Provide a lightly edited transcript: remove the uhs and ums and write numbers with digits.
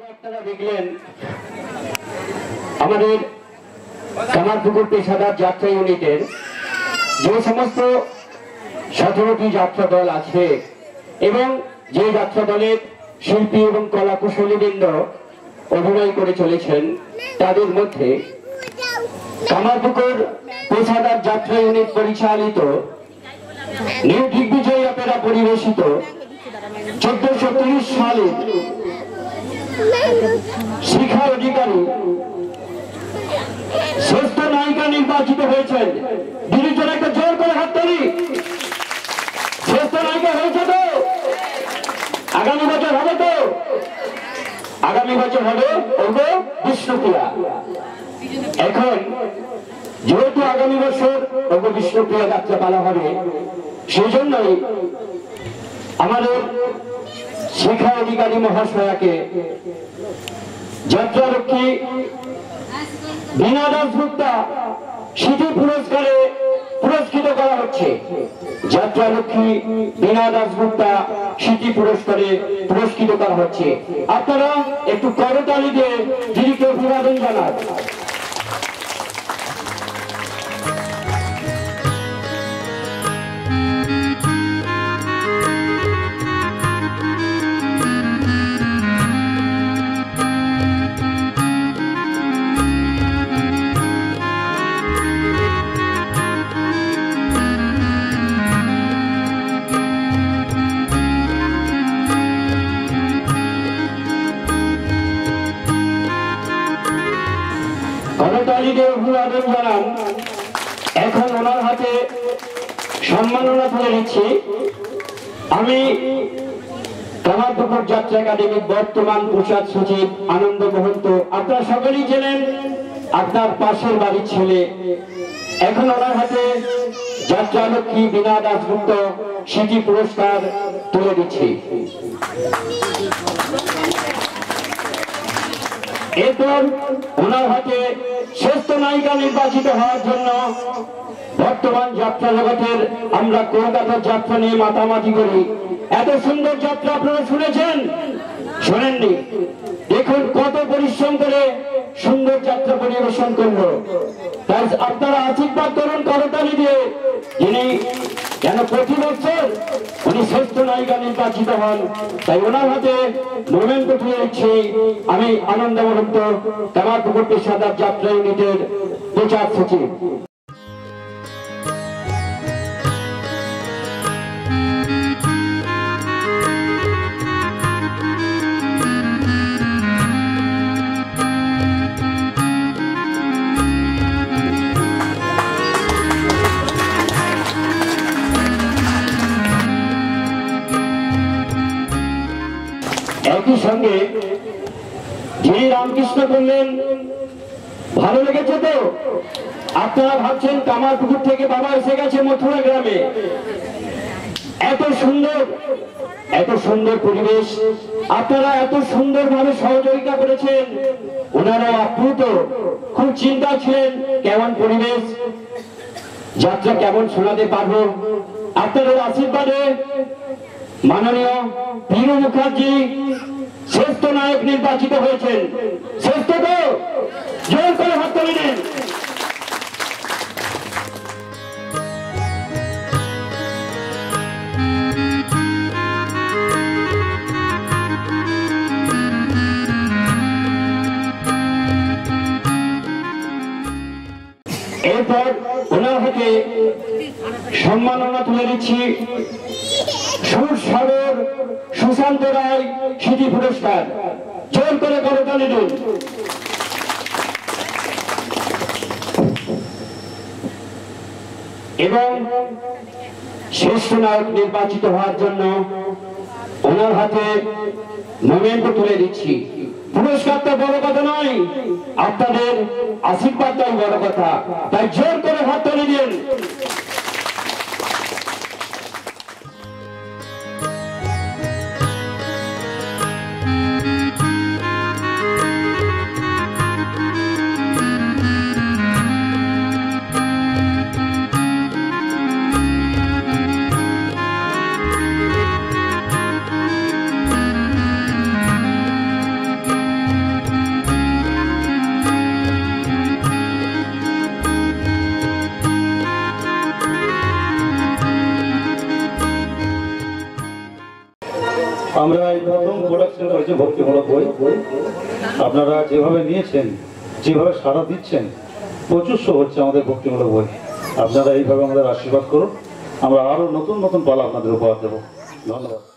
আপনারা দেখলেন আমাদের কামারপুকুর পেশাদার যাত্রা ইউনিটের যে সমস্ত 17টি যাত্রা দল আছে এবং যে যাত্রা দলের শিল্পী এবং কলা কুশলীবৃন্দ অভিনয় করে চলেছেন তাদের মধ্যে কামারপুকুর পেশাদার যাত্রা ইউনিট পরিচালিত নির্দিগ্বিজয়ী অপেরা পরিবেশিত 1430 সালে শিখা অধিকারী শ্রেষ্ঠ নায়িকা নির্বাচিত হয়েছেন। দিদির একটা জোর করে হাততালি। শ্রেষ্ঠ নায়িকা হয়েছে তো? আগামী বছর হবে তো? আগামী বছর হবে বিষ্ণুপ্রিয়া। এখন যেহেতু আগামী বছর বিষ্ণুপ্রিয়া যাত্রা পালা হবে, সেই জন্যই আমাদের শিখা অধিকারী মহাশয়াকে যাত্রারক্ষী বীণা দাশগুপ্তা স্মৃতি পুরস্কারে পুরস্কৃত করা হচ্ছে। যাত্রারক্ষী বীণা দাশগুপ্তা স্মৃতি পুরস্কারে পুরস্কৃত করা হচ্ছে। আপনারা একটু করতালি দিয়ে দিদিকে অভিবাদন জানান। অভিবাদন জানান। এখন ওনার হাতে সম্মাননা তুলে দিচ্ছি আমি কামারপুকুর যাত্রা একাডেমির বর্তমান প্রসাদ সচিব আনন্দ মহন্ত। আপনারা সকলেই জানেন আপনার পাশের বাড়ির ছেলে। এখন ওনার হাতে যাত্রালক্ষ্মী বীণা দাশগুপ্ত স্মৃতি পুরস্কার তুলে দিচ্ছি। এরপর ওনার হাতে শ্রেষ্ঠ নায়িকা নির্বাচিত হওয়ার জন্য বর্তমান যাত্রা জগতের আমরা কলকাতার যাত্রা নিয়ে মাতামাতি করি। এত সুন্দর যাত্রা আপনারা শুনেছেন? শোনেননি? দেখুন কত পরিশ্রম করে সুন্দর যাত্রা পরিবেশন করলো। তাই আপনারা আশীর্বাদ করুন করতালি দিয়ে, যিনি যেন প্রতি বছর উনি শ্রেষ্ঠ নায়িকা নির্বাচিত হন। তাই ওনার হাতে মোমেন্ট তুলে দিচ্ছি আমি আনন্দ মহন্ত, কামারপুকুর পেশাদার যাত্রা ইউনিটের প্রচার সচিব। একই সঙ্গে যিনি রামকৃষ্ণ করলেন, ভালো লেগেছে তো? আপনারা ভাবছেন কামারপুকুর থেকে বাবা এসে গেছে মথুরা গ্রামে। এত সুন্দর পরিবেশ, আপনারা এত সুন্দর ভাবে সহযোগিতা করেছেন। ওনারাও আপ্লুত, খুব চিন্তা ছিলেন কেমন পরিবেশ, যাত্রা কেমন শোনাতে পারবো। আপনাদের আশীর্বাদে মাননীয় পিরু মুখার্জি শ্রেষ্ঠ নায়ক নির্বাচিত হয়েছেন। শ্রেষ্ঠ তো? জোর করে হাততালি দিন। এরপর ওনার হাতে সম্মাননা তুলে দিচ্ছি সুরসাগর সুশান্ত রায় স্মৃতি পুরস্কার। জোর করে করতালি দিন। এবং শ্রেষ্ঠ নায়ক নির্বাচিত হওয়ার জন্য ওনার হাতে মোমেন্ট তুলে দিচ্ছি। পুরস্কারটা বড় কথা নয়, আপনাদের আশীর্বাদটাই বড় কথা। তাই জোর করে হাততালি দিন। আমরা এই প্রথম প্রোডাকশন করেছি ভক্তিমূলক বই। আপনারা যেভাবে নিয়েছেন, যেভাবে সাড়া দিচ্ছেন, প্রচুর শো হচ্ছে আমাদের ভক্তিমূলক বই। আপনারা এইভাবে আমাদের আশীর্বাদ করুন, আমরা আরো নতুন নতুন পালা আপনাদের উপহার দেবো। ধন্যবাদ।